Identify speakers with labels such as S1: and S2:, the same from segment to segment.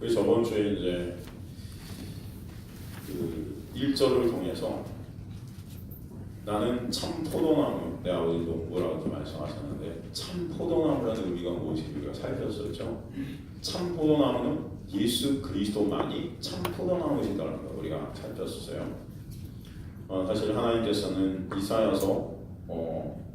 S1: 우리 저번 주에 이제 그 1절을 통해서 나는 참 포도나무, 내 아버지도 뭐라고 말씀하셨는데 참 포도나무라는 의미가 무엇인지 우리가 살폈었죠. 참 포도나무는 예수 그리스도만이 참 포도나무이시다는 걸 우리가 살폈었어요. 사실 하나님께서는 이사야서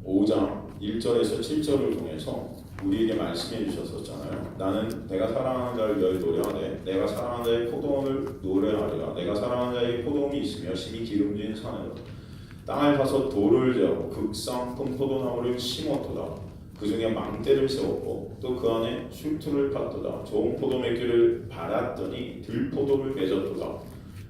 S1: 5장 1절에서 7절을 통해서 우리에게 말씀해 주셨었잖아요. 나는 내가 사랑하는 자를 위하여 노래하되 내가 사랑하는 자의 포도원을 노래하리라. 내가 사랑하는 자의 포도원이 있으며 심히 기름진 산으로 땅을 파서 돌을 재고 극상품 포도나무를 심었도다. 그 중에 망대를 세웠고 또 그 안에 술투를 팠도다. 좋은 포도 맺기를 바랐더니 들포도를 맺었도다.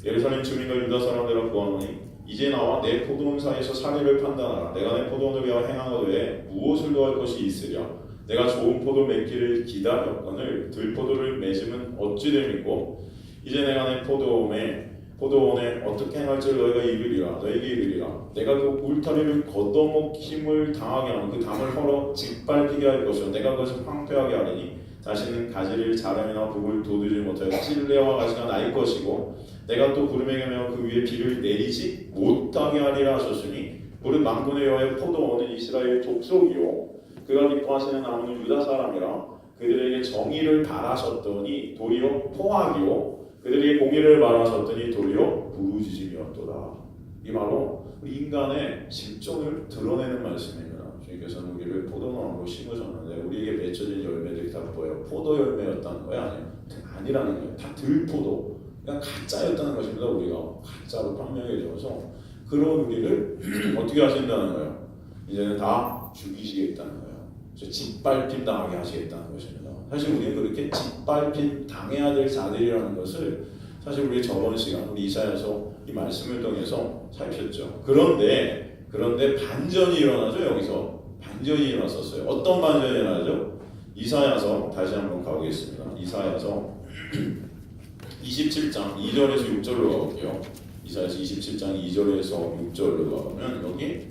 S1: 예루살렘 주민과 유다 사람들아 구하노니 이제 나와 내 포도원 사이에서 사례를 판단하라. 내가 내 포도원을 위하여 행하거든 무엇을 더할 것이 있으랴. 내가 좋은 포도 맺기를 기다렸거늘 들포도를 맺으면 어찌 됨이고 이제 내가 내 포도원에 어떻게 행할지를 너희가 너에게 이르리라. 내가 그 울타리를 걷어먹힘을 당하게 하면 그 담을 헐어 짓밟히게 할 것이요 내가 그것을 황폐하게 하리니 다시는 가지를 자람이나 북을 돋우지 못하여 찔레와 가지가 날 것이고 내가 또 구름에 개며 그 위에 비를 내리지 못하게 하리라 하셨으니 우리 만군의 여호와의 포도원은 이스라엘 족속이요 그가 기뻐하시는 나무는 유다 사람이라. 그들에게 정의를 바라셨더니 도리어 포악이요 그들에게 공의를 바라셨더니 도리어 부르짖음이었도다. 이 바로 인간의 실존을 드러내는 말씀입니다. 주님께서는 우리를 포도나무로 심으셨는데 우리에게 맺혀진 열매들이 다 뭐예요? 포도 열매였다는 거야? 아니라는 거예요. 다 들포도. 그냥 가짜였다는 것입니다. 우리가 가짜로 판명해져서 그런 우리를 어떻게 하신다는 거예요? 이제는 다 죽이시겠다는 거예요. 짓밟힘 당하게 하시겠다는 것입니다. 사실 우리는 그렇게 짓밟힘 당해야 될 자들이라는 것을 사실 우리 저번 시간 우리 이사야서 이 말씀을 통해서 살폈죠. 그런데 반전이 일어나죠. 여기서 반전이 일어났었어요. 어떤 반전이 일어나죠? 이사야서 다시 한번 가보겠습니다. 이사야서 27장 2절에서 6절로 가볼게요. 이사야서 27장 2절에서 6절로 가보면 여기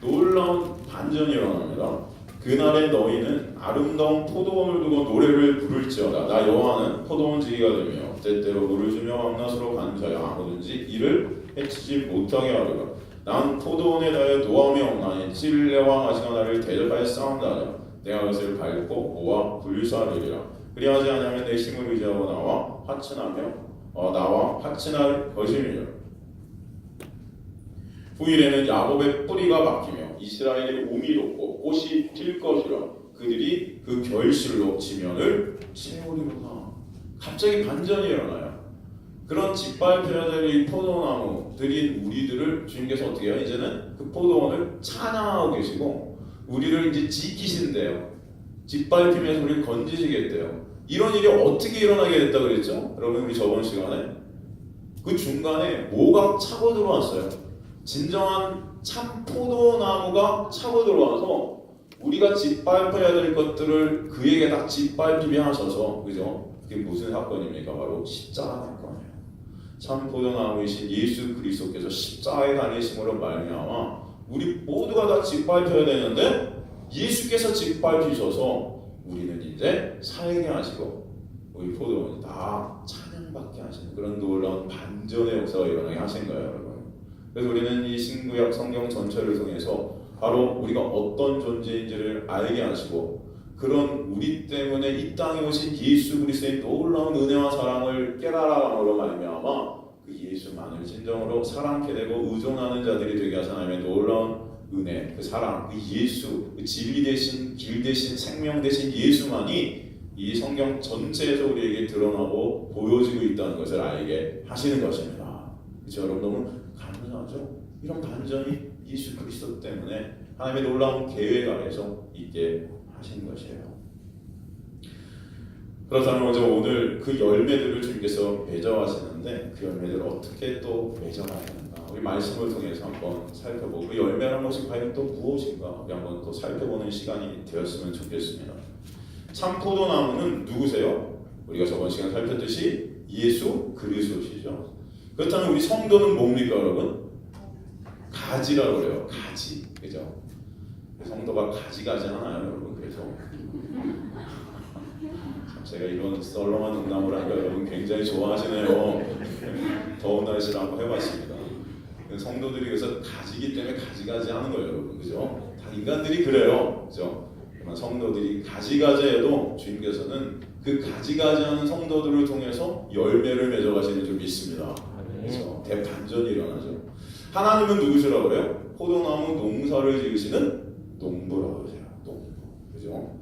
S1: 놀라운 반전이 일어납니다. 그날에 너희는 아름다운 포도원을 두고 노래를 부를지어다. 나 여호와는 포도원 지기가 되며 때때로 물을 주며 밤낮으로 가는 자야 아무든지 이를 해치지 못하게 하리라. 난 포도원에 대하여 노함이 없나니 찔레와 가시가 나를 대적하여 싸운다 하자. 내가 그것을 밟고 모아 분류하리라. 그리하지 않으면 내 힘을 의지하고 나와 화친할 것임이라. 후일에는 야곱의 뿌리가 박히며 이스라엘의 움이 돋고 꽃이 필 것이라. 그들이 그 결실로 지면을 채우리로다. 갑자기 반전이 일어나요. 그런 짓밟혀야 될 이 포도나무들인 우리들을 주님께서 어떻게 해요? 이제는 그 포도원을 찬양하고 계시고 우리를 이제 지키신대요. 짓밟히면서 우리를 건지시겠대요. 이런 일이 어떻게 일어나게 됐다 그랬죠? 여러분 우리 저번 시간에 그 중간에 뭐가 차고 들어왔어요? 진정한 참 포도나무가 차고 들어와서 우리가 짓밟아야 될 것들을 그에게 다 짓밟히게 하셔서, 그죠? 그게 무슨 사건입니까? 바로 십자가 사건이에요. 참 포도나무이신 예수 그리스도께서 십자가에 달리심으로 말미암아 우리 모두가 다 짓밟혀야 되는데 예수께서 짓밟히셔서 우리는 이제 살게 하시고 우리 포도원이 다 찬양받게 하시는 그런 놀라운 반전의 역사가 일어나게 하신 거예요, 여러분. 그래서 우리는 이 신구약 성경 전체를 통해서 바로 우리가 어떤 존재인지를 알게 하시고 그런 우리 때문에 이 땅에 오신 예수 그리스도의 놀라운 은혜와 사랑을 깨달아감으로 말미암아 그 예수만을 진정으로 사랑케 되고 의존하는 자들이 되게 하신 하나님의 놀라운 은혜, 그 사랑, 그 예수, 그 진리 대신 길 대신 생명 대신 예수만이 이 성경 전체에서 우리에게 드러나고 보여지고 있다는 것을 알게 하시는 것입니다. 그렇죠? 여러분 너무 감사하죠? 이런 반전이 예수 그리스도 때문에 하나님의 놀라운 계획 아래서 있게 하신 것이에요. 그렇다면 먼저 오늘 그 열매들을 주님께서 맺어가시는데 그 열매들을 어떻게 또 맺어가야 하는가 우리 말씀을 통해서 한번 살펴보고 그 열매라는 것이 과연 또 무엇인가 우리 한번 또 살펴보는 시간이 되었으면 좋겠습니다. 참 포도나무는 누구세요? 우리가 저번 시간 살폈듯이 예수 그리스도시죠. 그렇다면 우리 성도는 뭡니까 여러분? 가지라고 그래요. 가지, 그죠? 성도가 가지 하나요 여러분? 그래서 제가 이런 썰렁한 농담을 하니까 여러분 굉장히 좋아하시네요. 더운 날씨를 한번 해봤습니다. 성도들이 그래서 가지기 때문에 가지가지 하는 거예요, 여러분. 그죠? 다 인간들이 그래요. 그죠? 성도들이 가지가지해도 주님께서는 그 가지가지하는 성도들을 통해서 열매를 맺어가시는 줄 믿습니다. 그래서 대반전이 일어나죠. 하나님은 누구시라고 그래요? 포도나무 농사를 지으시는 농부라고 그러세요. 농부. 그죠?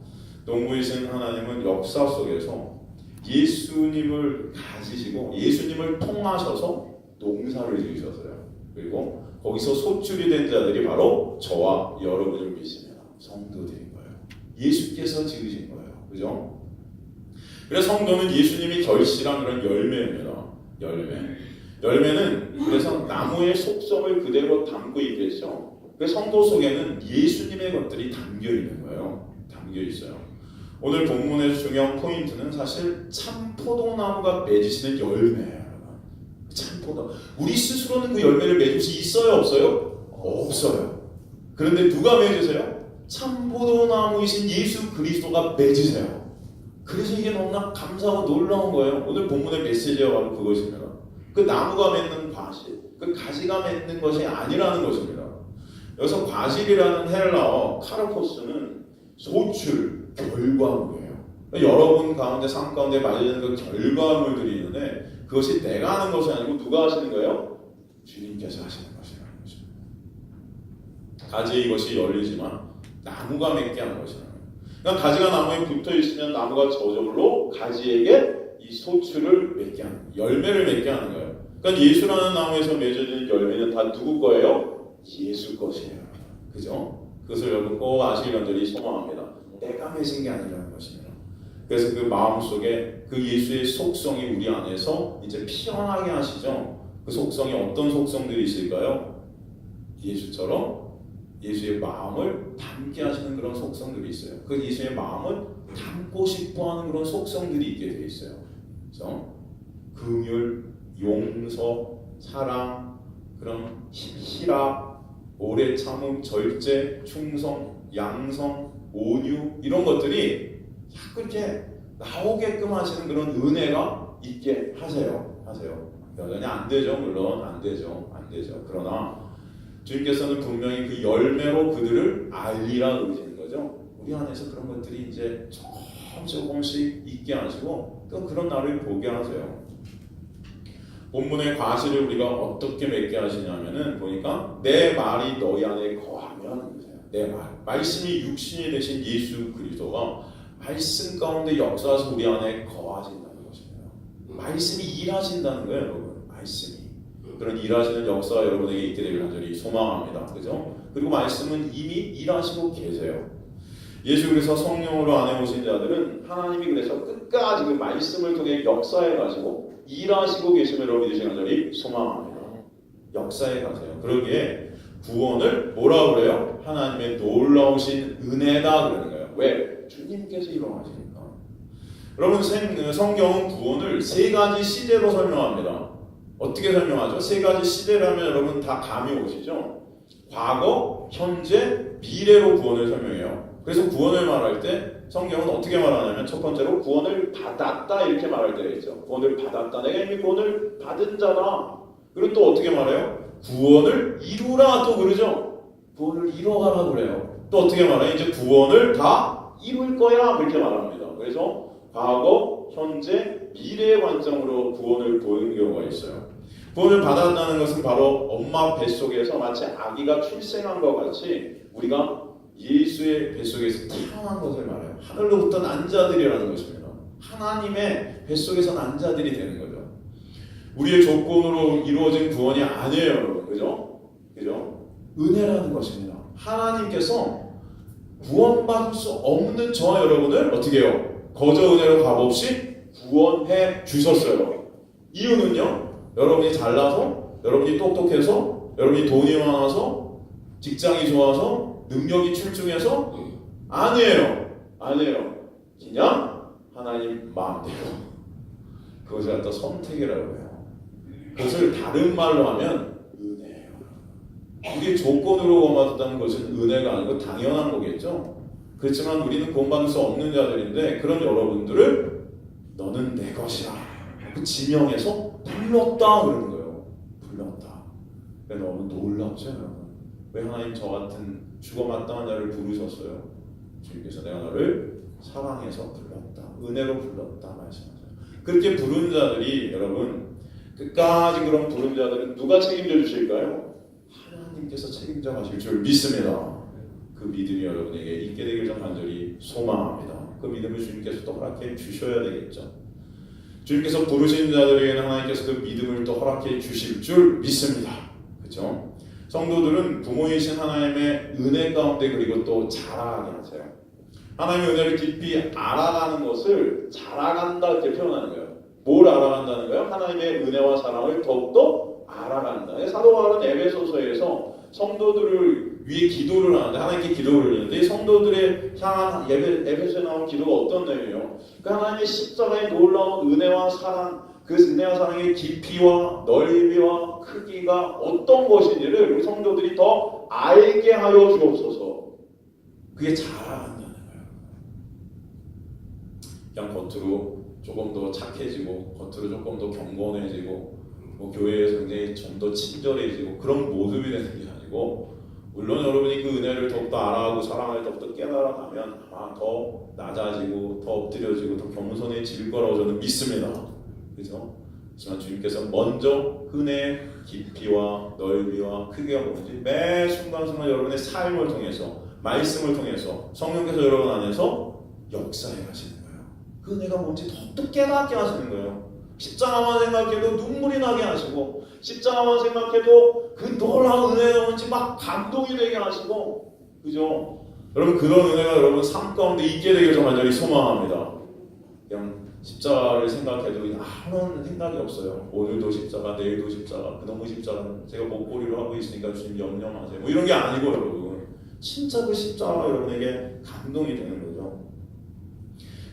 S1: 농부이신 하나님은 역사 속에서 예수님을 가지시고 예수님을 통하셔서 농사를 지으셨어요. 그리고 거기서 소출이 된 자들이 바로 저와 여러분을 믿습니다. 성도들인 거예요. 예수께서 지으신 거예요. 그죠? 그래서 성도는 예수님이 결실한 그런 열매입니다. 열매는 그래서 나무의 속성을 그대로 담고 있겠죠. 그 성도 속에는 예수님의 것들이 담겨 있는 거예요. 담겨 있어요. 오늘 본문의 중요한 포인트는 사실 참 포도나무가 맺으시는 열매예요. 참 포도. 우리 스스로는 그 열매를 맺을 수 있어요, 없어요? 없어요. 그런데 누가 맺으세요? 참 포도나무이신 예수 그리스도가 맺으세요. 그래서 이게 너무나 감사하고 놀라운 거예요. 오늘 본문의 메시지가 바로 그것입니다. 그 나무가 맺는 과실, 그 가지가 맺는 것이 아니라는 것입니다. 여기서 과실이라는 헬라어 카르포스는 소출, 결과물이에요. 여러분 가운데, 삶 가운데 맞이되는 그 결과물들이 있는데 그것이 내가 하는 것이 아니고 누가 하시는 거예요? 주님께서 하시는 것이라는 것입니다. 가지에 이것이 열리지만 나무가 맺게 하는 것이라는 거예요. 그러니까 가지가 나무에 붙어 있으면 나무가 저절로 가지에게 이 소출을 맺게 하는 거예요. 열매를 맺게 하는 거예요. 그러니까 예수라는 나무에서 맺어지는 열매는 다 누구 거예요? 예수 것이에요. 그죠? 그것을 여러분 꼭 아시길 간절히 소망합니다. 내가 맺은 게 아니라는 것입니다. 그래서 그 마음속에 그 예수의 속성이 우리 안에서 이제 피어나게 하시죠. 그 속성이 어떤 속성들이 있을까요? 예수처럼 예수의 마음을 담게 하시는 그런 속성들이 있어요. 그 예수의 마음을 담고 싶어하는 그런 속성들이 있게 되어 있어요. 그래서 긍휼, 용서, 사랑, 그런 희락, 오래 참음, 절제, 충성, 양성, 온유 이런 것들이 자꾸 이렇게 나오게끔 하시는 그런 은혜가 있게 하세요. 여전히 안 되죠. 물론 안 되죠. 그러나 주님께서는 분명히 그 열매로 그들을 알리라 그러시는 거죠. 우리 안에서 그런 것들이 이제 조금씩 있게 하시고 또 그런 날을 보게 하세요. 본문의 과실을 우리가 어떻게 맺게 하시냐면은 보니까 내 말이 너희 안에 거하면 내 말씀이 육신이 되신 예수 그리스도가 말씀 가운데 역사해서 우리 안에 거하신다는 것입니다. 말씀이 일하신다는 거예요, 여러분. 말씀이 그런 일하시는 역사가 여러분에게 있게 되길 간절히 소망합니다. 그죠? 그리고 말씀은 이미 일하시고 계세요. 예수 그래서 성령으로 안에 오신 자들은 하나님이 그래서 끝까지 그 말씀을 통해 역사해 가시고 일하시고 계심을 여러분이 되시길 간절히 소망합니다. 역사해 가세요. 그러기에 구원을 뭐라고 그래요? 하나님의 놀라우신 은혜다 그러는 거예요. 왜? 주님께서 일어나시니까. 여러분 성경은 구원을 세 가지 시대로 설명합니다. 어떻게 설명하죠? 세 가지 시대라면 여러분 다 감이 오시죠? 과거, 현재, 미래로 구원을 설명해요. 그래서 구원을 말할 때 성경은 어떻게 말하냐면 첫 번째로 구원을 받았다 이렇게 말할 때가 있죠. 구원을 받았다. 내가 이미 구원을 받은 자다. 그리고 또 어떻게 말해요? 구원을 이루라 또 그러죠. 구원을 이뤄가라 그래요. 또 어떻게 말해요? 이제 구원을 다 이룰 거야 그렇게 말합니다. 그래서 과거, 현재, 미래의 관점으로 구원을 보이는 경우가 있어요. 구원을 받았다는 것은 바로 엄마 뱃속에서 마치 아기가 출생한 것 같이 우리가 예수의 뱃속에서 태어난 것을 말해요. 하늘로부터 난 자들이라는 것입니다. 하나님의 뱃속에서 난 자들이 되는 거죠. 우리의 조건으로 이루어진 구원이 아니에요, 여러분. 그죠? 은혜라는 것입니다. 하나님께서 구원받을 수 없는 저와 여러분을 어떻게 해요? 거저 은혜로 값없이 구원해 주셨어요. 이유는요? 여러분이 잘나서, 여러분이 똑똑해서, 여러분이 돈이 많아서, 직장이 좋아서, 능력이 출중해서 아니에요. 그냥 하나님 마음대로. 그것을 갖다 선택이라고 해요. 그것을 다른 말로 하면 은혜예요. 우리 조건으로 구원받았다는 것은 은혜가 아니고 당연한 거겠죠. 그렇지만 우리는 구원받을 수 없는 자들인데 그런 여러분들을 너는 내 것이라. 그 지명해서 불렀다 그러는 거예요. 불렀다. 너무 놀랍죠, 여러분? 왜 하나님 저 같은 죽어 마땅한 자를 부르셨어요? 주님께서 내가 너를 사랑해서 불렀다. 은혜로 불렀다 말씀하세요. 그렇게 부른 자들이 여러분 끝까지 그런 부른 자들은 누가 책임져 주실까요? 하나님께서 책임져 가실 줄 믿습니다. 그 믿음이 여러분에게 있게 되길 좀 간절히 소망합니다. 그 믿음을 주님께서 또 허락해 주셔야 되겠죠. 주님께서 부르신 자들에게는 하나님께서 그 믿음을 또 허락해 주실 줄 믿습니다. 그렇죠? 성도들은 부모이신 하나님의 은혜 가운데 그리고 또 자라게 하세요. 하나님의 은혜를 깊이 알아가는 것을 자라간다 이렇게 표현하는 거예요. 뭘 알아간다는 거예요? 하나님의 은혜와 사랑을 더욱더 알아간다. 사도 바울은 에베소서에서 성도들을 위해 기도를 하는데 하나님께 기도를 하는데 성도들의 향한 에베소에 나온 기도가 어떤 내용이에요? 그 하나님의 십자가의 놀라운 은혜와 사랑, 그 은혜와 사랑의 깊이와 넓이와 크기가 어떤 것인지를 우리 성도들이 더 알게 하여 주옵소서. 그게 자라간다는 거예요. 그냥 겉으로 조금 더 착해지고 겉으로 조금 더 경건해지고 교회에서 굉장히 좀 더 친절해지고 그런 모습이 되는 게 아니고, 물론 여러분이 그 은혜를 더욱더 알아가고 사랑을 더욱더 깨달아가면 아마 더 낮아지고 더 엎드려지고 더 겸손해질 거라고 저는 믿습니다. 그렇죠? 하지만 주님께서 먼저 은혜의 깊이와 넓이와 크기가 뭔지 매 순간순간 여러분의 삶을 통해서, 말씀을 통해서 성령께서 여러분 안에서 역사해 가시는 거예요. 그 은혜가 뭔지 더욱더 깨닫게 하시는 거예요. 십자가만 생각해도 눈물이 나게 하시고, 십자가만 생각해도 그 놀라운 은혜가 뭔지 막 감동이 되게 하시고, 그죠? 여러분 그런 은혜가 여러분 삶 가운데 있게 되길 좀 간절히 소망합니다. 그냥 십자가를 생각해도 아무런 생각이 없어요. 오늘도 십자가, 내일도 십자가, 그놈의 십자가는 제가 목걸이로 하고 있으니까 주님 염려 마세요. 뭐 이런 게 아니고 여러분 진짜 그 십자가가 여러분에게 감동이 되는 거죠.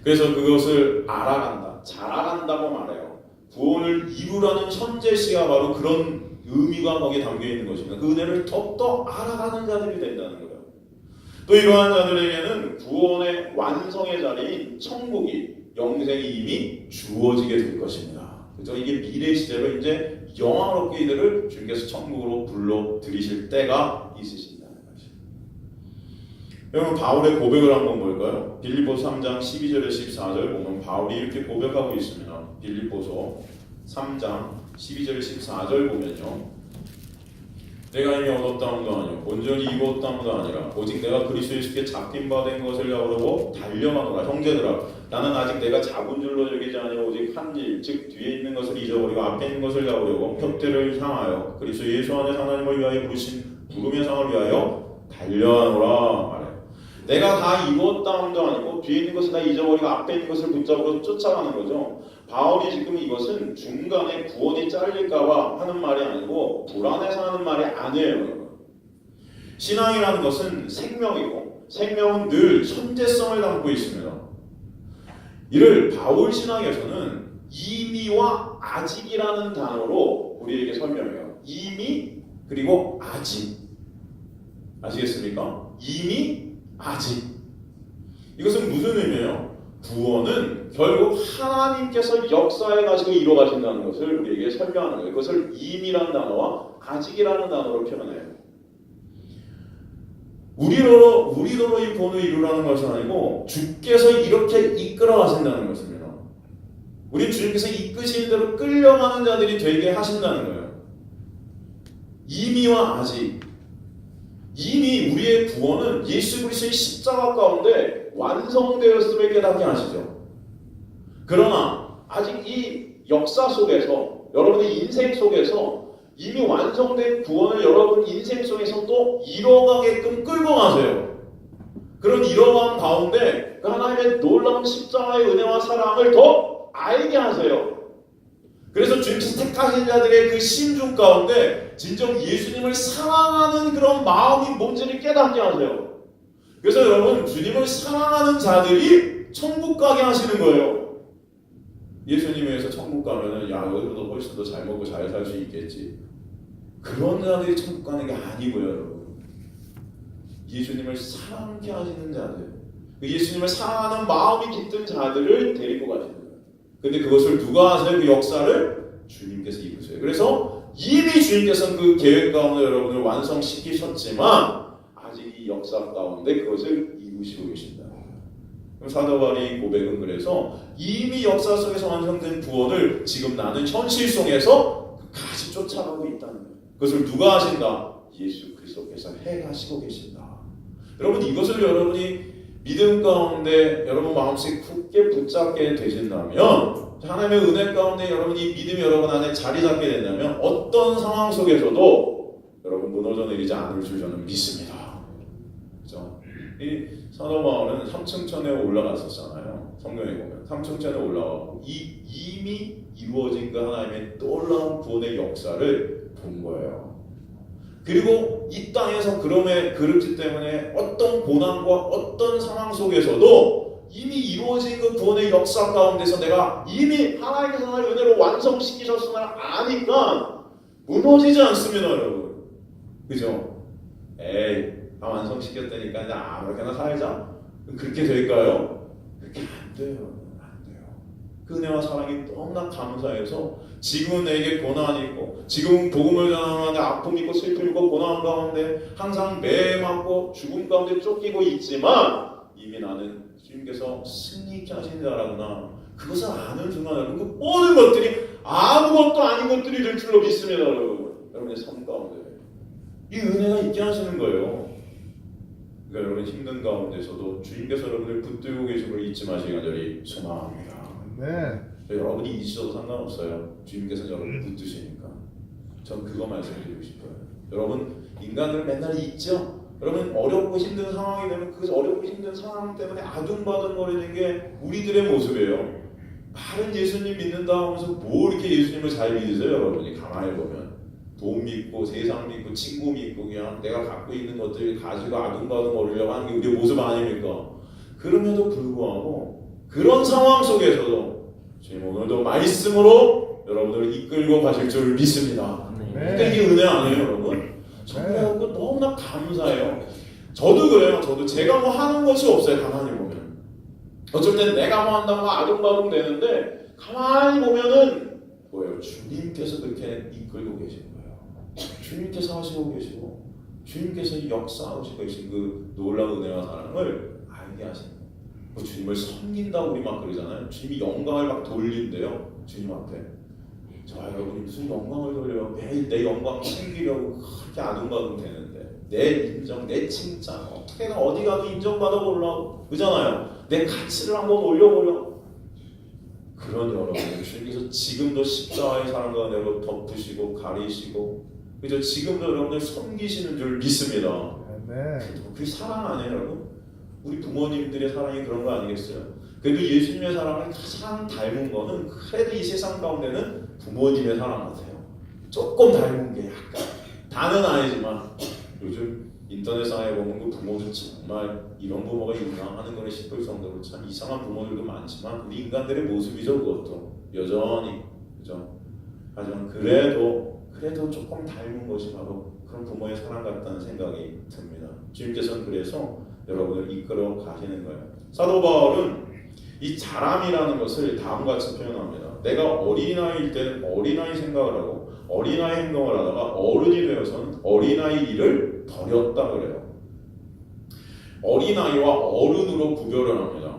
S1: 그래서 그것을 알아간다, 자라간다고 말해요. 구원을 이루라는 현재시가 바로 그런 의미가 거기에 담겨 있는 것입니다. 그 은혜를 더욱더 알아가는 자들이 된다는 거예요. 또 이러한 자들에게는 구원의 완성의 자리인 천국이, 영생이 이미 주어지게 될 것입니다. 그죠? 이게 미래 시대로 이제 영화롭게 이들을 주님께서 천국으로 불러 들이실 때가 있으신다는 것이죠. 여러분 바울의 고백을 한번 볼까요? 빌립보서 3장 12절에 14절 보면 바울이 이렇게 고백하고 있습니다. 빌립보서 3장 12절 14절 보면요, 내가 이미 얻었다함도 아니요 온전히 입었다함도 아니라 오직 내가 그리스도 예수께 잡힌 바 된 것을 잡으려고 달려가노라. 형제들아, 나는 아직 내가 잡은 줄로 여기지 아니라 오직 한 일, 즉 뒤에 있는 것을 잊어버리고 앞에 있는 것을 잡으려고 표대를 향하여 그리스도 예수 안에 하나님을 위하여 부르신 부름의 상을 위하여 달려가노라 말해요. 내가 다 입었다함도 아니고 뒤에 있는 것을 다 잊어버리고 앞에 있는 것을 붙잡고 쫓아가는 거죠. 바울이 지금 이것은 중간에 구원이 잘릴까봐 하는 말이 아니고 불안해서 하는 말이 아니에요. 신앙이라는 것은 생명이고 생명은 늘 현재성을 담고 있습니다. 이를 바울 신학에서는 이미와 아직이라는 단어로 우리에게 설명해요. 이미 그리고 아직. 아시겠습니까? 이미 아직. 이것은 무슨 의미예요? 구원은 결국 하나님께서 역사해 가시고 이루어 가신다는 것을 우리에게 설명하는 거예요. 그것을 이미라는 단어와 아직이라는 단어로 표현해요. 우리로 이 구원을 이루라는 것은 아니고 주께서 이렇게 이끌어 가신다는 것입니다. 우리 주님께서 이끄시는 대로 끌려가는 자들이 되게 하신다는 거예요. 이미와 아직. 이미 우리의 구원은 예수 그리스도의 십자가 가운데 완성되었음을 깨닫게 하시죠. 그러나 아직 이 역사 속에서, 여러분의 인생 속에서 이미 완성된 구원을 여러분 인생 속에서 또 이뤄가게끔 끌고 가세요. 그런 이뤄감 가운데 그 하나님의 놀라운 십자가의 은혜와 사랑을 더 알게 하세요. 그래서 주님께서 택하신 자들의 그 심중 가운데 진정 예수님을 사랑하는 그런 마음이 뭔지를 깨닫게 하세요. 그래서 여러분 주님을 사랑하는 자들이 천국 가게 하시는 거예요. 예수님에 의해서 천국 가면은 야 여기보다 훨씬 더 잘 먹고 잘 살 수 있겠지. 그런 자들이 천국 가는 게 아니고요, 여러분. 예수님을 사랑케 하시는 자들, 예수님을 사랑하는 마음이 깃든 자들을 데리고 가시는 거예요. 근데 그것을 누가 하세요? 그 역사를 주님께서 이루세요. 그래서 이미 주님께서는 그 계획 가운데 여러분을 완성시키셨지만 아직 이 역사 가운데 그것을 이루시고 계신다. 사도 바울의 고백은 그래서 이미 역사 속에서 완성된 구원을 지금 나는 현실 속에서 같이 쫓아가고 있다는 거예요. 그것을 누가 하신다? 예수 그리스도께서 해가시고 계신다. 여러분 이것을 여러분이 믿음 가운데 여러분 마음속에 굳게 붙잡게 되신다면 하나님의 은혜 가운데 여러분이 믿음이 여러분 안에 자리 잡게 된다면 어떤 상황 속에서도 여러분 무너져 내리지 않을 줄 저는 믿습니다. 그렇죠? 이 사도 바울은 삼층천에 올라갔었잖아요. 성경에 보면 삼층천에 올라가고 이미 이루어진 그 하나님의 놀라운 구원의 역사를 본 거예요. 그리고 이 땅에서 그렇기 때문에 어떤 고난과 어떤 상황 속에서도 이미 이루어진 그 구원의 역사 가운데서 내가 이미 하나님께서 나를 은혜로 완성시키셨음을 아니까 무너지지 않습니다, 여러분. 그죠? 에이, 다 완성시켰다니까 이제 아무렇게나 살자? 그렇게 될까요? 그렇게 안 돼요. 안 돼요. 그 은혜와 사랑이 너무나 감사해서 지금은 내게 고난이 있고 지금은 복음을 전하는데 아픔이 있고 슬픔이 있고 고난 가운데 항상 매에 맞고 죽음 가운데 쫓기고 있지만 이미 나는 주님께서 승리케 하신 자라구나. 그것을 아는 순간 여러분 그 모든 것들이 아무것도 아닌 것들이 될 줄로 믿습니다. 여러분. 여러분의 삶 가운데 이 은혜가 있게 하시는 거예요. 그러니까 여러분 힘든 가운데서도 주님께서 여러분을 붙들고 계신 걸 잊지 마시기 간절히 소망합니다.
S2: 네.
S1: 여러분이 잊으셔도 상관없어요. 주님께서 여러분을 붙드시니까. 전 그거 말씀드리고 싶어요. 여러분 인간들 맨날 잊죠? 여러분 어렵고 힘든 상황이 되면 그 어렵고 힘든 상황 때문에 아둥바둥거리는 게 우리들의 모습이에요. 다른 예수님 믿는다 하면서 뭐 이렇게 예수님을 잘 믿으세요? 여러분이 가만히 보면 돈 믿고 세상 믿고 친구 믿고 그냥 내가 갖고 있는 것들 가지고 아둥바둥거리려고 하는 게 우리의 모습 아닙니까? 그럼에도 불구하고 그런 상황 속에서도 주님 오늘도 말씀으로 여러분을 이끌고 가실 줄 믿습니다. 그러니까 이게 은혜 아니에요, 여러분? 정말 그 너무나 감사해요. 저도 그래요. 저도 제가 뭐 하는 것이 없어요. 가만히 보면 어쩔 땐 내가 뭐 한다고 아둥바둥 되는데 가만히 보면은 뭐예요? 주님께서 그렇게 이끌고 계신 거예요. 주님께서 하시고 계시고 주님께서 역사하시고 계신 그 놀라운 은혜와 사랑을 알게 하시는 거예요. 뭐 주님을 섬긴다고 우리 막 그러잖아요. 주님이 영광을 막 돌린대요. 주님 앞에. 자, 여러분이 무슨 영광을 돌려요? 매일 내 영광 챙기려고 그렇게 아둥바둥 되는데 내 인정, 내 칭찬 어떻게든 어디 가도 인정받아 보려고 그러잖아요. 내 가치를 한번 올려보려고. 그런 여러분 주님께서 지금도 십자가의 사랑과 내로 덮으시고 가리시고 그죠? 지금도 여러분을 섬기시는 줄 믿습니다. 그게 사랑 아니에요, 여러분? 우리 부모님들의 사랑이 그런 거 아니겠어요? 그래도 예수님의 사랑을 가장 닮은 거는 그래도 이 세상 가운데는 부모님의 사랑 같아요. 조금 닮은 게 약간 다는 아니지만 요즘 인터넷상에 보면 그 부모들 정말 이런 부모가 있나 하는 거에 싶을 정도로 참 이상한 부모들도 많지만 우리 인간들의 모습이죠. 그것도 여전히 그죠? 하지만 그래도 조금 닮은 것이 바로 그런 부모의 사랑 같다는 생각이 듭니다. 주님께서는 그래서 여러분을 이끌어 가시는 거예요. 사도 바울은 이 자람이라는 것을 다음과 같이 표현합니다. 내가 어린아이일 때는 어린아이 생각을 하고 어린아이 행동을 하다가 어른이 되어서는 어린아이 일을 버렸다 그래요. 어린아이와 어른으로 구별을 합니다.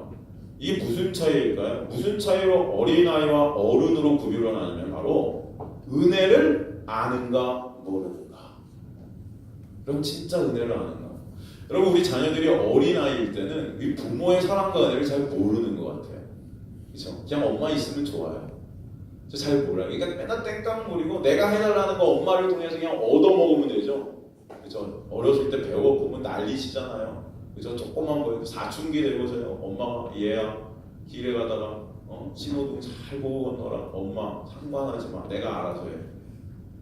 S1: 이게 무슨 차이일까요? 무슨 차이로 어린아이와 어른으로 구별을 하냐면 바로 은혜를 아는가 모르는가. 그럼 진짜 은혜를 아는가? 여러분 우리 자녀들이 어린아이일 때는 우리 부모의 사랑과 은혜를 잘 모르는 것 같아요. 그렇죠? 그냥 엄마 있으면 좋아요. 잘 몰라요. 그러니까 맨날 땡깡부리고 내가 해달라는 거 엄마를 통해서 그냥 얻어먹으면 되죠. 그렇죠? 어렸을 때 배워보면 난리시잖아요. 그렇죠? 조그만 거예요. 사춘기 되고서요. 엄마가 얘야 길에 가다가 신호등 잘 보고 건너라. 엄마 상관하지 마. 내가 알아서 해.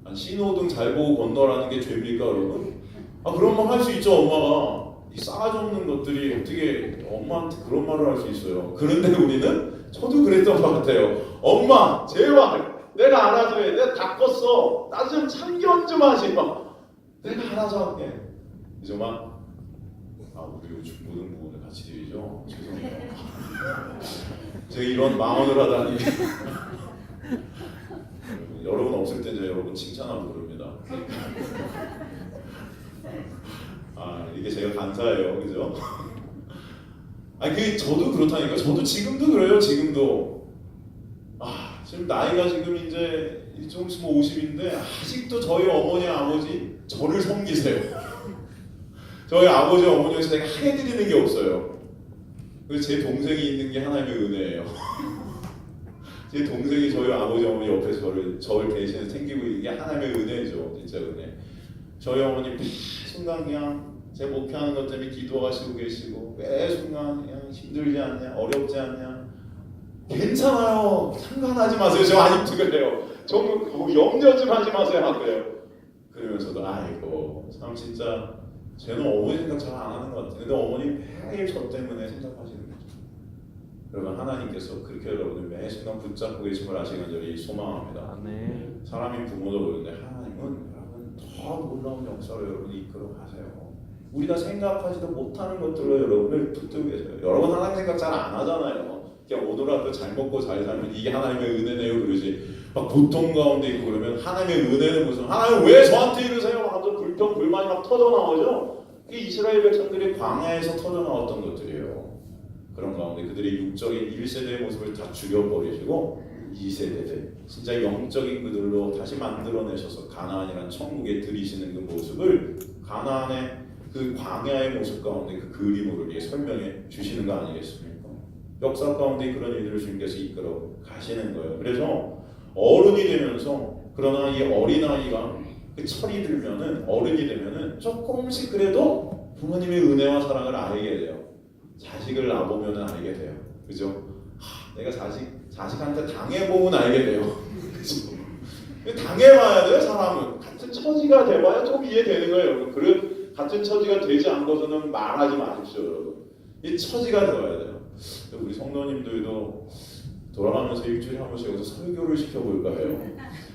S1: 아니, 신호등 잘 보고 건너라는 게 죄입니까 여러분? 아 그런 말 할 수 있죠. 엄마가 이 싸가지 없는 것들이 어떻게 엄마한테 그런 말을 할 수 있어요. 그런데 우리는 저도 그랬던 것 같아요. 엄마 제발 내가 알아서 해. 내가 다 껐어. 나 좀 참견 좀 하지 마. 내가 알아서 할게. 그죠? 우리 요즘 모든 부분을 같이 드리죠. 죄송해요. 제가 이런 망언을 하다니. 여러분 없을 때 여러분 칭찬하고 그럽니다. 이게 제가 간사해요, 그죠? 저도 그렇다니까. 저도 지금도 그래요, 지금도. 지금 나이가 지금 이제 좀 있으면 50인데 아직도 저희 어머니 아버지 저를 섬기세요. 저희 아버지 어머니가 제가 해드리는 게 없어요. 그래서 제 동생이 있는 게 하나님의 은혜예요. 제 동생이 저희 아버지 어머니 옆에 저를 대신해 챙기고 있는 게 하나님의 은혜죠. 진짜 은혜. 저희 어머니 매 순간 그냥 제 목표하는 것 때문에 기도하시고 계시고 매 순간 그냥 힘들지 않냐, 어렵지 않냐, 괜찮아요, 상관하지 마세요. 저 아직도 그래요. 뭐 염려 좀 하지 마세요 하고요. 그러면서도 아이고 참 진짜 쟤는 어머니 생각 잘 안 하는 것 같아요. 근데 어머니 매일 저 때문에 생각하시는 거죠. 여러분 하나님께서 그렇게 여러분을 매 순간 붙잡고 계심을 아시간절히 소망합니다.
S2: 아멘.
S1: 사람이 부모도 그런데 하나님은 여러분 더 놀라운 역사로 여러분이 이끌어 가세요. 우리가 생각하지도 못하는 것들로 여러분을 붙들고 계세요. 여러분 하나님 생각 잘 안 하잖아요. 그냥 오늘라도 잘 먹고 잘 살면 이게 하나님의 은혜네요 그러지. 막 고통 가운데 있고 그러면 하나님의 은혜는 무슨, 하나님 왜 저한테 이러세요? 하면서 불평 불만이 막 터져 나오죠. 이게 이스라엘 백성들이 광야에서 터져 나왔던 것들이에요. 그런 가운데 그들의 육적인 1세대의 모습을 다 죽여버리시고 2세대들 진짜 영적인 그들로 다시 만들어내셔서 가나안이란 천국에 들이시는 그 모습을 가나안의 그 광야의 모습 가운데 그 그림으로 설명해 주시는 거 아니겠습니까? 역사 가운데 그런 일들을 주님께서 이끌어 가시는 거예요. 그래서 어른이 되면서, 그러나 이 어린아이가 그 철이 들면은, 어른이 되면은 조금씩 그래도 부모님의 은혜와 사랑을 알게 돼요. 자식을 낳아보면은 알게 돼요. 그죠? 내가 자식한테 당해보면 알게 돼요. 그죠? 당해봐야 돼요, 사람은. 같은 처지가 돼봐야 좀 이해되는 거예요, 여러분. 같은 처지가 되지 않고서는 말하지 마십시오, 여러분. 이 처지가 되어야 돼요. 우리 성도님들도 돌아가면서 일주일에 한 번씩 여기서 설교를 시켜볼까 해요.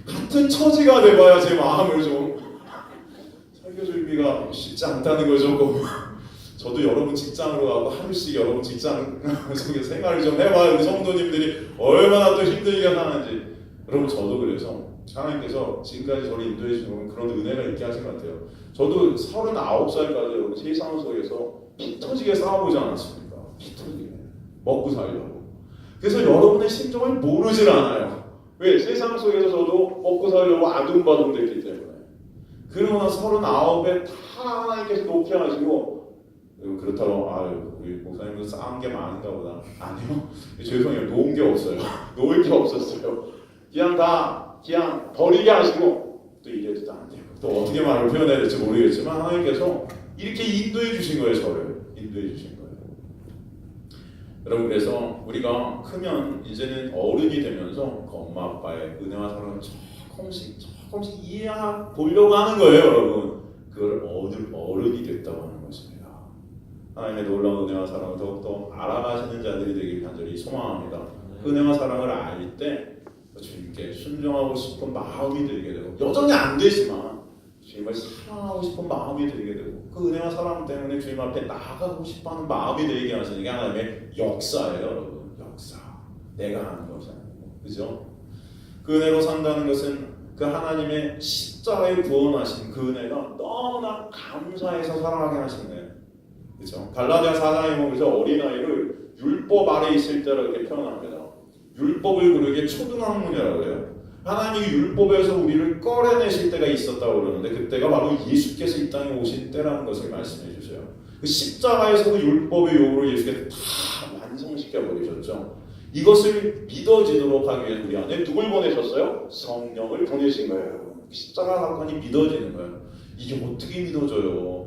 S1: 같은 처지가 돼봐야 제 마음을 좀, 설교 준비가 쉽지 않다는 거죠. 저도 여러분 직장으로 가고 하루씩 여러분 직장 속에 생활을 좀 해봐요. 우리 성도님들이 얼마나 또 힘들게 사는지. 여러분 저도 그래서 하나님께서 지금까지 저를 인도해 주시는 그런 은혜가 있게 하신 것 같아요. 저도 39살까지 여러분 세상 속에서 피 터지게 싸워보지 않았습니까? 피 터지게 먹고 살려고. 그래서 여러분의 심정을 모르질 않아요. 왜? 세상 속에서 저도 먹고 살려고 아둥바둥 됐기 때문에. 그러나 39에 다 하나님께서 높게 하시고, 그렇다고 우리 목사님은 싸운 게 많은가 보다. 아니요, 죄송해요. 놓은 게 없어요. 놓을 게 없었어요. 그냥 버리게 하시고, 또 이래도 안 되고, 또 어떻게 말을 표현해야 될지 모르겠지만 하나님께서 이렇게 인도해 주신 거예요. 저를 인도해 주신 거예요. 여러분, 그래서 우리가 크면 이제는 어른이 되면서 그 엄마 아빠의 은혜와 사랑을 조금씩 이해해 보려고 하는 거예요. 여러분, 그걸 어른이 됐다고 하는 것입니다. 하나님의 놀라운 은혜와 사랑을 더욱더 알아가시는 자들이 되길 간절히 소망합니다. 그 은혜와 사랑을 알 때 주님께 순종하고 싶은 마음이 들게 되고, 여전히 안 되지만 주님을 사랑하고 싶은 마음이 들게 되고, 그 은혜와 사랑 때문에 주님 앞에 나아가고 싶어하는 마음이 들게 하시는 게 하나님의 역사예요. 여러분, 역사. 내가 하는 것이 아니고, 그죠? 그 은혜로 산다는 것은 그 하나님의 십자가에 구원하신 그 은혜가 너무나 감사해서 사랑하게 하신 거예요. 그죠? 갈라디아 4장에 보면서 어린아이를 율법 아래 있을 때로 이렇게 표현합니다. 율법을 그러게 초등학문이라고 해요. 하나님이 율법에서 우리를 꺼내내실 때가 있었다고 그러는데, 그때가 바로 예수께서 이 땅에 오신 때라는 것을 말씀해 주세요. 그 십자가에서 그 율법의 요구를 예수께서 다 완성시켜 버리셨죠. 이것을 믿어지도록 하기 위해 우리 안에 누굴 보내셨어요? 성령을 보내신 거예요. 십자가 사건이 믿어지는 거예요. 이게 어떻게 믿어져요, 여러분?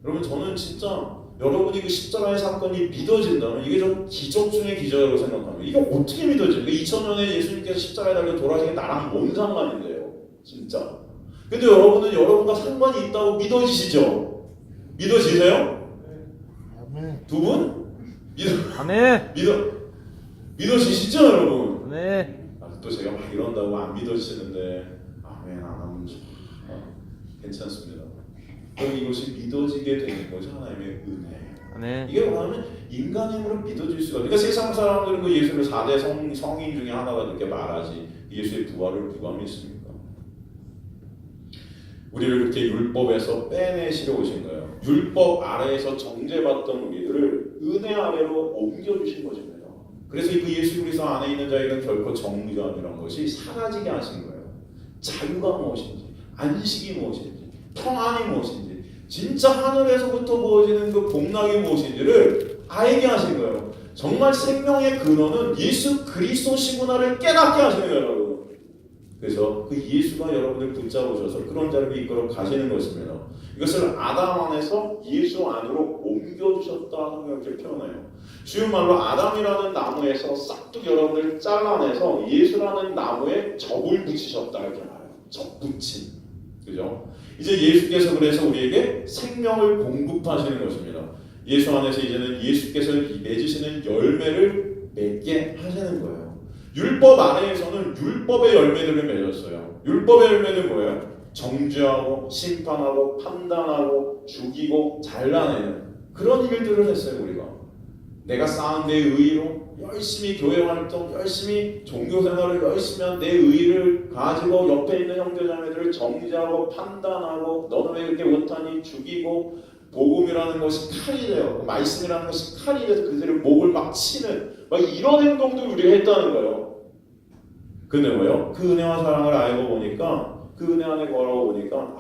S1: 여러분, 저는 진짜 여러분이 그 십자가의 사건이 믿어진다면 이게 좀 기적 중의 기적이라고 생각합니다. 이게 어떻게 믿어져요? 2000년에 예수님께서 십자가에 달려 돌아가신 게 나랑 뭔 상관인데요? 진짜. 근데 여러분은 여러분과 상관이 있다고 믿어지시죠? 믿어지세요?
S3: 아멘.
S1: 두 분?
S2: 아멘.
S1: 믿어지시죠, 여러분?
S2: 네.
S1: 또 제가 막 이런다고 안 믿어지시는데 아멘 안 하면 괜찮습니다. 그럼 이것이 믿어지게 되는 것이 하나님의 은혜예요.
S2: 아멘.
S1: 이게 뭐냐면 인간의 힘으로 믿어질 수가. 그러니까 세상 사람들은 그 예수를 4대 성인 중에 하나가 이렇게 말하지 예수의 부활을 누가 믿습니까? 우리를 그렇게 율법에서 빼내시려 오신 거예요. 율법 아래에서 정죄받던 우리들을 은혜 아래로 옮겨주신 것입니다. 그래서 그 예수 그리스도 안에 있는 자에게는 결코 정죄함이라는 것이 사라지게 하신 거예요. 자유가 무엇인지, 안식이 무엇인지, 평안이 무엇인지, 진짜 하늘에서부터 부어지는 그 복락이 무엇인지를 알게 하신 거예요. 정말 생명의 근원은 예수 그리스도시구나를 깨닫게 하시는 거예요, 여러분. 그래서 그 예수가 여러분을 붙잡으셔서 그런 자리로 이끌어 가시는 것입니다. 이것을 아담 안에서 예수 안으로 옮겨주셨다 이렇게 표현해요. 쉬운 말로 아담이라는 나무에서 싹둑 여러분을 잘라내서 예수라는 나무에 접을 붙이셨다 이렇게 말해요. 접붙임. 그죠? 이제 예수께서 그래서 우리에게 생명을 공급하시는 것입니다. 예수 안에서 이제는 예수께서 맺으시는 열매를 맺게 하시는 거예요. 율법 아래에서는 율법의 열매들을 맺었어요. 율법의 열매는 뭐예요? 정죄하고 심판하고 판단하고 죽이고 잘라내는 그런 일들을 했어요. 우리가 내가 쌓은 내 의로 열심히 교회 활동, 열심히 종교 생활을 열심히 한 내 의를 가지고 옆에 있는 형제자매들을 정죄하고 판단하고 너는 왜 그렇게 못하니 죽이고 복음이라는 것이 칼이 돼요. 말씀이라는 것이 칼이 돼서 그들의 목을 막 치는 막 이런 행동도 우리가 했다는 거예요. 근데 뭐요? 그 은혜와 사랑을 알고 보니까 그 은혜 안에 걸어보니까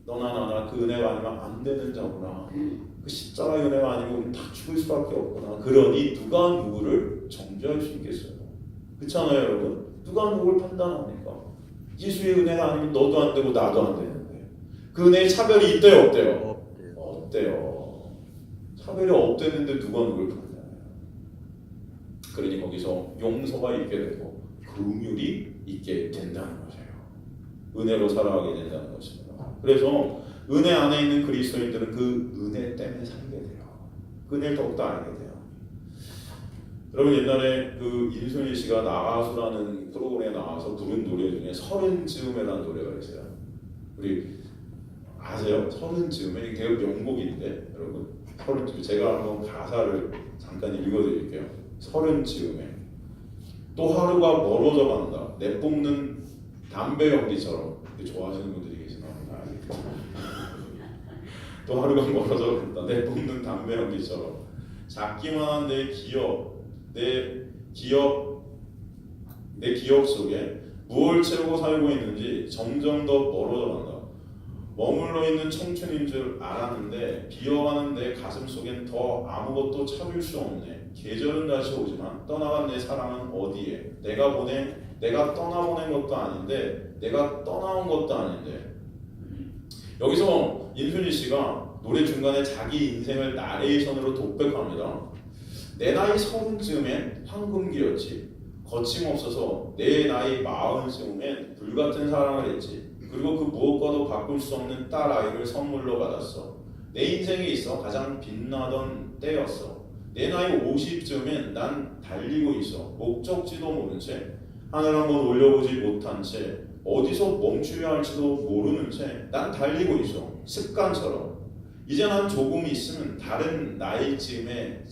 S1: 너나 나나 그 은혜가 아니면 안 되는 자구나. 그 십자가의 은혜가 아니면 우리 다 죽을 수밖에 없구나. 그러니 누가 누구를 정죄할 수 있겠어요? 그렇잖아요, 여러분. 누가 누구를 판단합니까? 예수의 은혜가 아니면 너도 안 되고 나도 안 되는데 그 은혜의 차별이 있대요, 없대요? 없대요. 차별이 없대는데 누가 누구를 판단해요? 그러니 거기서 용서가 있게 되고 긍휼이 있게 된다는 거예요. 은혜로 살아가게 된다는 것입니다. 그래서 은혜 안에 있는 그리스도인들은 그 은혜 때문에 살게 돼요. 그 은혜를 더욱더 알게 돼요. 여러분 옛날에 그 인순이 씨가 나가수라는 프로그램에 나와서 부른 노래 중에 서른 즈음에라는 노래가 있어요. 우리 아세요? 서른 즈음에 이게 되게 명곡인데 여러분 서른 즈음 제가 한번 가사를 잠깐 읽어드릴게요. 서른 즈음에 또 하루가 멀어져 간다. 내뿜는 담배 연기처럼 좋아하시는 분들이 계시나 또 하루가 멀어져 간다. 내뿜는 담배 연기처럼 작기만 한 내 기억 속에 무엇을 채우고 살고 있는지 점점 더 멀어져 간다. 머물러 있는 청춘인 줄 알았는데 비어가는 내 가슴 속엔 더 아무것도 찾을 수 없네. 계절은 다시 오지만 떠나간 내 사랑은 어디에? 내가 떠나보낸 것도 아닌데 내가 떠나온 것도 아닌데. 여기서 인순이 씨가 노래 중간에 자기 인생을 나레이션으로 독백합니다. 내 나이 30쯤엔 황금기였지. 거침없어서 내 나이 40쯤엔 불같은 사랑을 했지. 그리고 그 무엇과도 바꿀 수 없는 딸 아이를 선물로 받았어. 내 인생에 있어 가장 빛나던 때였어. 내 나이 50쯤엔 난 달리고 있어. 목적지도 모른 채 하늘 한번 올려보지 못한 채 어디서 멈추려 할지도 모르는 채 난 달리고 있어. 습관처럼. 이제 난 조금 있으면 다른 나이쯤을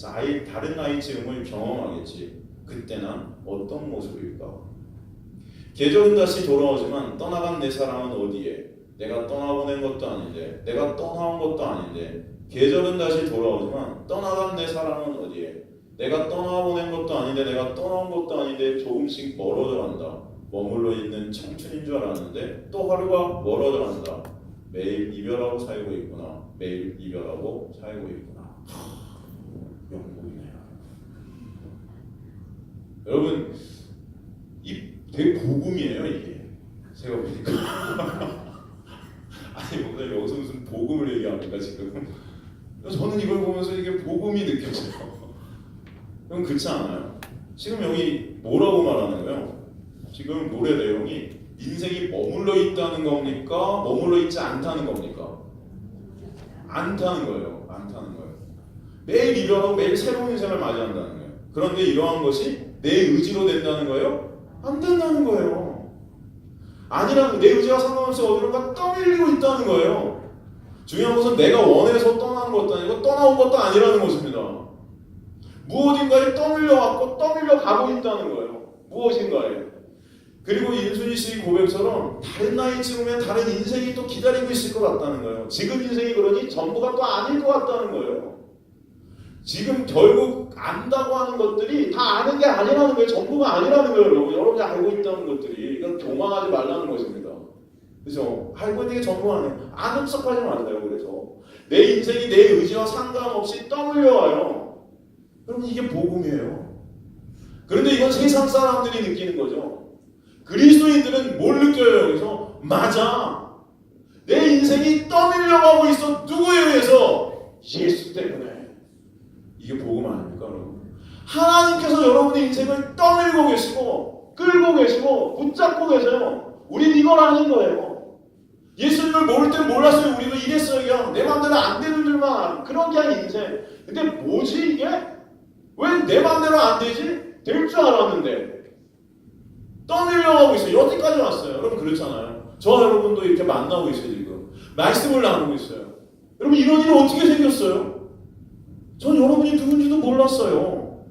S1: 경험하겠지. 그때 난 어떤 모습일까? 계절은 다시 돌아오지만 떠나간 내 사랑은 어디에? 내가 떠나보낸 것도 아닌데 내가 떠나온 것도 아닌데. 계절은 다시 돌아오지만 떠나간 내 사랑은 어디에? 내가 떠나보낸 것도 아닌데 내가 떠나온 것도 아닌데 조금씩 멀어져 간다. 머물러 있는 청춘인 줄 알았는데 또 하루가 멀어져 간다. 매일 이별하고 살고 있구나. 매일 이별하고 살고 있구나. 명곡이네요. 여러분 이 되게 복음이에요 이게. 제가 보니까 아니 뭔가 여기서 무슨 복음을 얘기합니까 지금? 저는 이걸 보면서 이게 복음이 느껴져요. 그럼 그렇지 않아요? 지금 여기 뭐라고 말하는 거예요? 지금 노래 내용이 인생이 머물러 있다는 겁니까? 머물러 있지 않다는 겁니까? 않다는 거예요. 않다는 거예요. 매일 이별하고 매일 새로운 인생을 맞이한다는 거예요. 그런데 이러한 것이 내 의지로 된다는 거예요? 안 된다는 거예요. 아니라는 내 의지와 상관없이 어디론가 떠밀리고 있다는 거예요. 중요한 것은 내가 원해서 떠나는 것도 아니고 떠나온 것도 아니라는 것입니다. 무엇인가에 떠밀려 가고 있다는 거예요. 무엇인가에. 그리고 인순이 씨 고백처럼 다른 나이쯤이면 다른 인생이 또 기다리고 있을 것 같다는 거예요. 지금 인생이 그러니 전부가 또 아닐 것 같다는 거예요. 지금 결국 안다고 하는 것들이 다 아는 게 아니라는 거예요. 전부가 아니라는 거예요. 여러분이 알고 있다는 것들이. 이건 교만하지 말라는 것입니다. 그죠? 알고 있는 게 전부가 아니에요. 아는 척하지 마세요. 그래서 내 인생이 내 의지와 상관없이 떠밀려와요. 그러면 이게 복음이에요. 그런데 이건 세상 사람들이 느끼는 거죠. 그리스도인들은 뭘 느껴요? 여기서 맞아. 내 인생이 떠밀려가고 있어. 누구에 의해서? 예수 때문에. 이게 복음 아닙니까, 여러분? 하나님께서 여러분의 인생을 떠밀고 계시고 끌고 계시고 붙잡고 계세요. 우린 이걸 아는 거예요. 예수님을 모를 땐 몰랐어요. 우리도 이랬어요. 그냥 내 마음대로 안 되는 줄만 그런 게 아닌 인생. 근데 뭐지 이게? 왜 내 마음대로 안 되지? 될 줄 알았는데 떠밀려가고 있어요. 여기까지 왔어요. 여러분 그렇잖아요. 저 여러분도 이렇게 만나고 있어요. 지금 말씀을 나누고 있어요. 여러분 이런 일이 어떻게 생겼어요? 전 여러분이 누군지도 몰랐어요.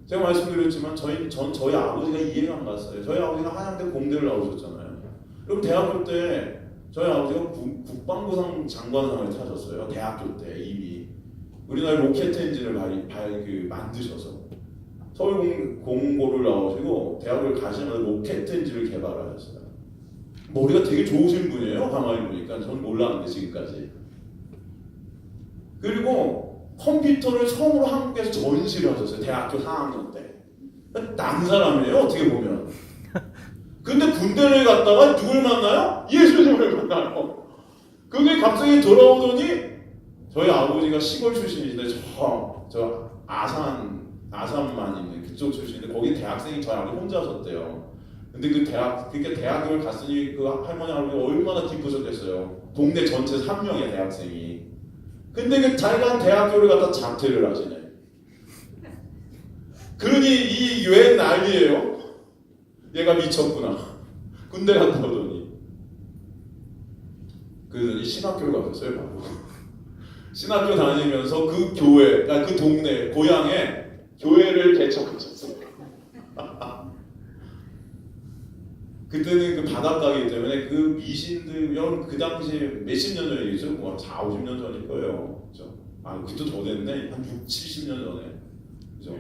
S1: 제가 말씀드렸지만 저희 아버지가 이해가 안 갔어요. 저희 아버지가 한양대 공대를 나오셨잖아요. 그럼 대학교 때 저희 아버지가 국방부상 장관상을 타셨어요. 대학교 때 이미 우리나라 로켓 엔진을 만드셔서 서울공고를 나오시고 대학을 가시면서 로켓 엔진을 개발하셨어요. 머리가 되게 좋으신 분이에요. 가만히 보니까 전 몰랐는데 지금까지. 그리고 컴퓨터를 처음으로 한국에서 전시를 하셨어요. 대학교 4학년 때. 남 사람이에요. 어떻게 보면. 근데 군대를 갔다가 누굴 만나요? 예수님을 만나요. 그게 갑자기 돌아오더니 저희 아버지가 시골 출신이신데 저 아산만 있는 그쪽 출신인데 거기 대학생이 저희 아버지 혼자 하셨대요. 근데 그러니까 대학을 갔으니 그 할머니 할아버지 얼마나 기쁘셨겠어요. 동네 전체 3명의 대학생이. 근데 그 자기가 대학교를 갖다 자퇴를 하시네. 그러니 이 왜 난리예요? 얘가 미쳤구나. 군대 갔다 오더니 그 신학교를 갔었어요. 바로. 신학교 다니면서 그 교회, 그러니까 그 동네 고향에 교회를 개척하셨어요. 그때는 그 바닷가이기 때문에 그 미신들, 여러분 그 당시에 몇십 년 전이겠죠? 뭐 4, 50년 전일 거예요. 그죠? 아, 그것도 더 됐네. 한 6, 70년 전에. 그죠?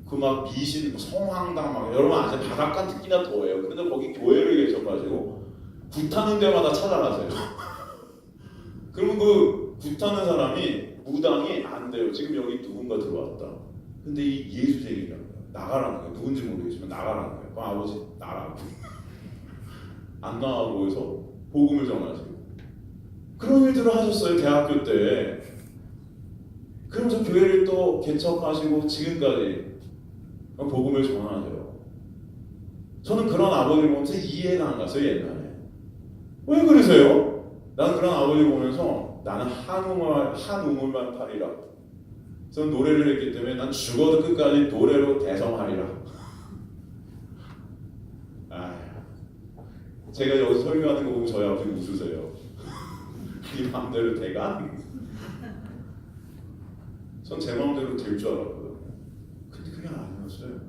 S1: 그 막 미신, 성황당 막 여러분 아세요? 바닷가 특히나 더해요. 그런데 거기 교회를 개척하시고 굿하는 데마다 찾아가세요. 그러면 그 굿하는 사람이 무당이 안 돼요. 지금 여기 누군가 들어왔다. 근데 이 예수쟁이라는 거야. 나가라는 거야. 누군지 모르겠지만 나가라는 거야. 그럼 아버지 나가라고. 안 나가고 해서 복음을 전하시고 그런 일들을 하셨어요. 대학교 때. 그러면서 교회를 또 개척하시고 지금까지 복음을 전하세요. 저는 그런 아버지를 보면서 이해가 안 갔어요. 옛날에. 왜 그러세요? 나는 그런 아버지를 보면서 나는 한 우물만 파리라. 저는 노래를 했기 때문에 난 죽어도 끝까지 노래로 대성하리라. 제가 여기서 설교하는 거 보면 저희 아버지 웃으세요. 이 마음대로 돼가? 전 제 마음대로 될 줄 알았거든요. 근데 그게 아니었어요.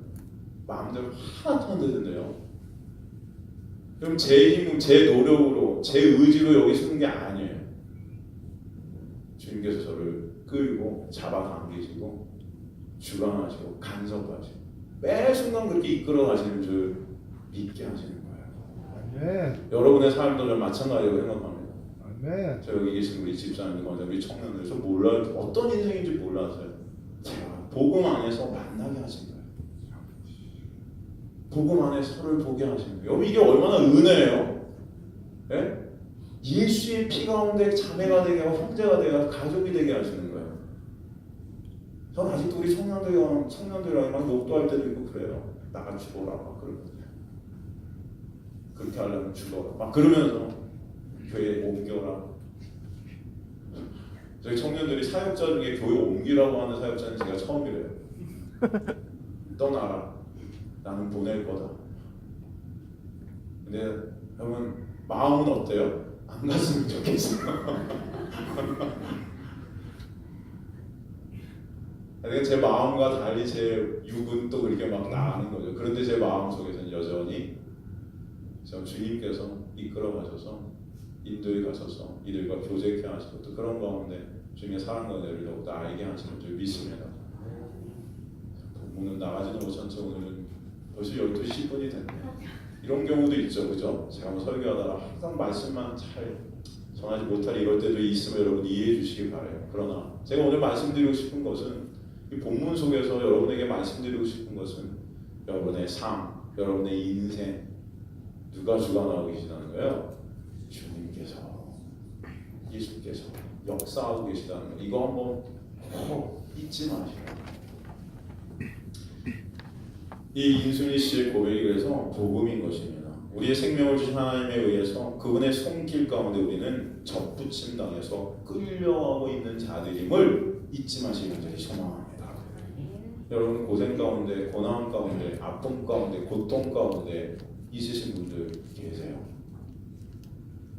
S1: 마음대로 하나도 안 되던데요. 그럼 제 힘, 제 노력으로, 제 의지로 여기 서는 게 아니에요. 주님께서 저를 끌고 잡아당기시고 주관하시고 간섭하시고 매 순간 그렇게 이끌어 가시는 줄 믿게 하시는 거예요.
S3: 아멘.
S1: 여러분의 삶도 마찬가지라고 생각합니다.
S3: 아멘.
S1: 저 여기 계신 우리 집사님들, 우리 청년들, 저 몰라요. 어떤 인생인지 몰랐어요. 제가 복음 안에서 만나게 하신 거예요. 복음 안에 서로를 보게 하신 거예요. 여러분 이게 얼마나 은혜예요? 예? 예수의 피 가운데 자매가 되게 하고 형제가 되게 하고 가족이 되게 하시는 거예요. 전 아직도 우리 청년들이랑 막 욕도할 때도 있고 그래요. 나가 죽어라 막 그러거든요. 그렇게 하려면 죽어라 막 그러면서 교회에 옮겨라. 저희 청년들이 사역자 중에 교회 옮기라고 하는 사역자는 제가 처음이래요. 떠나라. 나는 보낼 거다. 근데 여러분 마음은 어때요? 안 갔으면 좋겠어요. 그러니까 제 마음과 달리 제 육은 또 그렇게 막 나가는 거죠. 그런데 제 마음 속에서는 여전히 주님께서 이끌어 가셔서 인도에 가셔서 이들과 교제케 하시고 또 그런 가운데 주님의 사랑과 은혜를 더욱더 알게 하시는 줄 믿습니다. 본문은 나가지도 못한 채 오늘은 벌써 12시 10분이 됐네요. 이런 경우도 있죠, 그죠? 제가 뭐 설교하다가 항상 말씀만 잘 전하지 못할 이럴 때도 있으면 여러분 이해해 주시기 바래요. 그러나 제가 오늘 말씀드리고 싶은 것은 이 본문 속에서 여러분에게 말씀드리고 싶은 것은 여러분의 삶, 여러분의 인생 누가 주관하고 계시다는 거예요? 주님께서, 예수께서 역사하고 계시다는 거. 이거 한번 꼭 잊지 마시고. 이 인순이 씨의 고백이 그래서 복음인 것입니다. 우리의 생명을 주신 하나님에 의해서 그분의 손길 가운데 우리는 접붙임 당해서 끌려가고 있는 자들임을 잊지 마시기 간절히 소망합니다. 여러분 고생 가운데, 고난 가운데, 아픔 가운데, 고통 가운데 있으신 분들 계세요.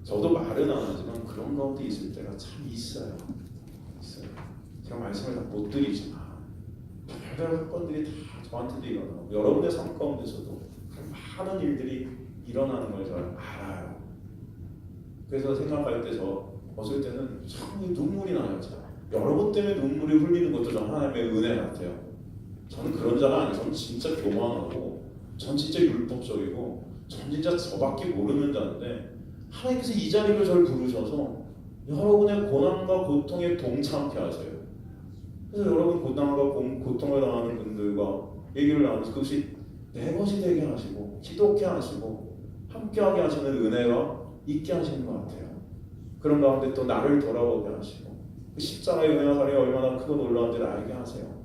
S1: 저도 말은 안 하지만 그런 가운데 있을 때가 참 있어요. 제가 말씀을 다 못 드리지만 별별 사건들이 다 저한테도 일어나고 여러분의 삶 가운데서도 많은 일들이 일어나는 걸 잘 알아요. 그래서 생각할 때 저 어쩔 때는 참 눈물이 나요. 여러분 때문에 눈물이 흘리는 것도 전 하나님의 은혜 같아요. 저는 그런 자가 아니에요. 저는 진짜 교만하고 전 진짜 율법적이고 전 진짜 저밖에 모르는 자인데 하나님께서 이 자리로 저를 부르셔서 여러분의 고난과 고통에 동참케 하세요. 그래서 여러분 고난과 고통을 당하는 분들과 얘기를 나누면서 그것이 내 것이 되게 하시고 기독케 하시고 함께하게 하시는 은혜가 있게 하시는 것 같아요. 그런 가운데 또 나를 돌아보게 하시고 그 십자가의 은혜와 사랑이 얼마나 크고 놀라운지를 알게 하세요.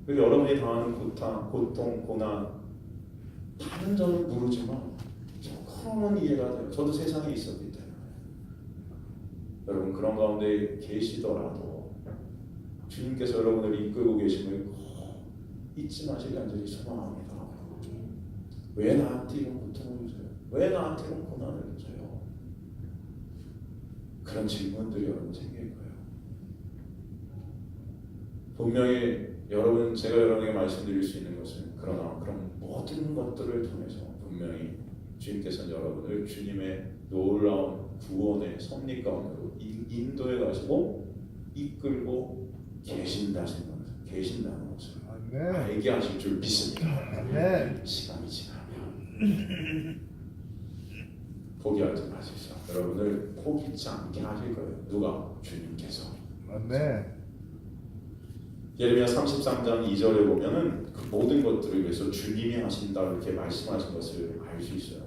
S1: 그리고 여러분이 당하는 고통, 고난 다른 점은 모르지만 조금은 이해가 돼요. 저도 세상에 있었기 때문에. 여러분 그런 가운데 계시더라도 주님께서 여러분을 이끌고 계심을 잊지 마시기 간절히 소망합니다. 왜 나한테 이런 고통을 주세요? 왜 나한테 이런 고난을 주세요? 그런 질문들이 여러분 생길 거예요. 분명히 제가 여러분에게 말씀드릴 수 있는 것은 그러나 그런 모든 것들을 통해서 분명히 주님께서는 여러분을 주님의 놀라운 구원의 섭리 가운데로 인도해 가시고 이끌고 계신다는 것을 알게 하실 줄 믿습니다. 시간이 지나면 포기하지 마십시오. 여러분을 포기치 않게 하실 거예요. 누가? 주님께서. 예레미야 33장 2절에 보면은 그 모든 것들을 위해서 주님이 하신다 이렇게 말씀하신 것을 알 수 있어요.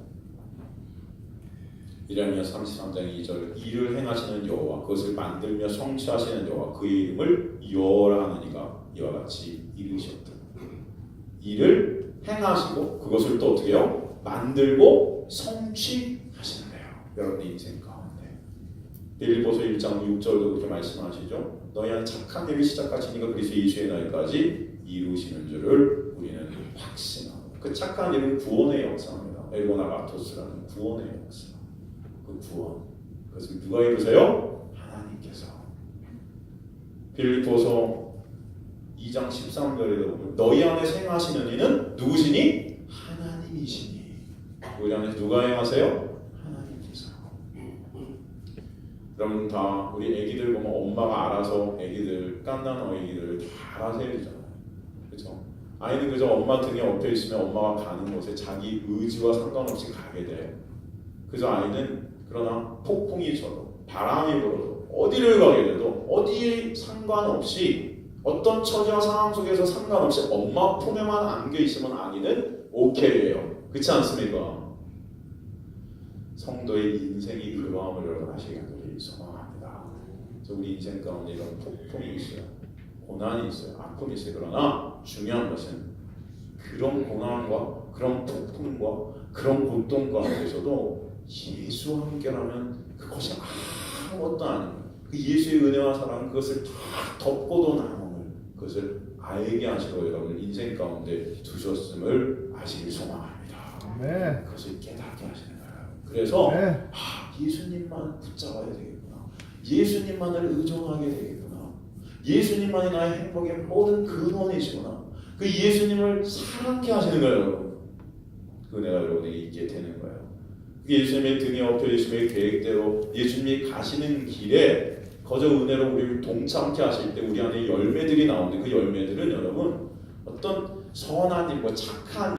S1: 예레미야 33장 2절 일을 행하시는 여호와 그것을 만들며 성취하시는 여호와 그의 이름을 여호라 하는 이가 이와 같이 이르셨다. 일을 행하시고 그것을 또 어떻게 해요? 만들고 성취하시는데요. 여러분의 인생 가운데 빌립보서 1장 6절도 그렇게 말씀하시죠. 너희 안에 착한 일을 시작하시니까 그리스도 예수의 날까지 이루시는 줄을 우리는 확신하고 그 착한 일은 구원의 역사입니다. 엘고나가토스라는 구원의 역사. 그 구원 그것을 누가 이루세요? 하나님께서. 빌립보서 2장 13절에 보면 너희 안에 생하시는 이는 누구시니? 하나님이시니. 우리 안에 누가 행하세요? 하나님께서. 여러분 다 우리 애기들 보면 엄마가 알아서 애기들 깐난 애기들을 다 알아서 해주잖아요. 그렇죠? 아이는 그저 엄마 등에 엎여 있으면 엄마가 가는 곳에 자기 의지와 상관없이 가게 돼. 그래서 아이는 그러나 폭풍이 쳐도 바람이 불어도 어디를 가게 돼도 어디에 상관없이 어떤 처지와 상황 속에서 상관없이 엄마 품에만 안겨 있으면 아기는 오케이예요. 그렇지 않습니까? 성도의 인생이 그러함을 여러분 아시기 간절히 소망합니다. 우리 인생 가운데 이런 폭풍이 있어요. 고난이 있어요. 아픔이 있어요. 그러나 중요한 것은 그런 고난과 그런 폭풍과 그런 고통 가운데서도 예수와 함께라면 그것이 아무것도 아닙니다. 그 예수의 은혜와 사랑 그것을 다 덮고도 남음을 그것을 알게 하시고 여러분 인생 가운데 두셨음을 아시길 소망합니다. 그것을 깨닫게 하시는 거예요. 그래서 예수님만 붙잡아야 되겠구나. 예수님만을 의존하게 되겠구나. 예수님만이 나의 행복의 모든 근원이시구나. 그 예수님을 사랑케 하시는 거예요, 여러분. 그 내가 여러분에게 있게 되는 거예요. 예수님의 등에 엎여 예수님의 계획대로 예수님이 가시는 길에 거저 은혜로 우리를 동참케 하실 때 우리 안에 열매들이 나오는데 그 열매들은 여러분 어떤 선한 일과 착한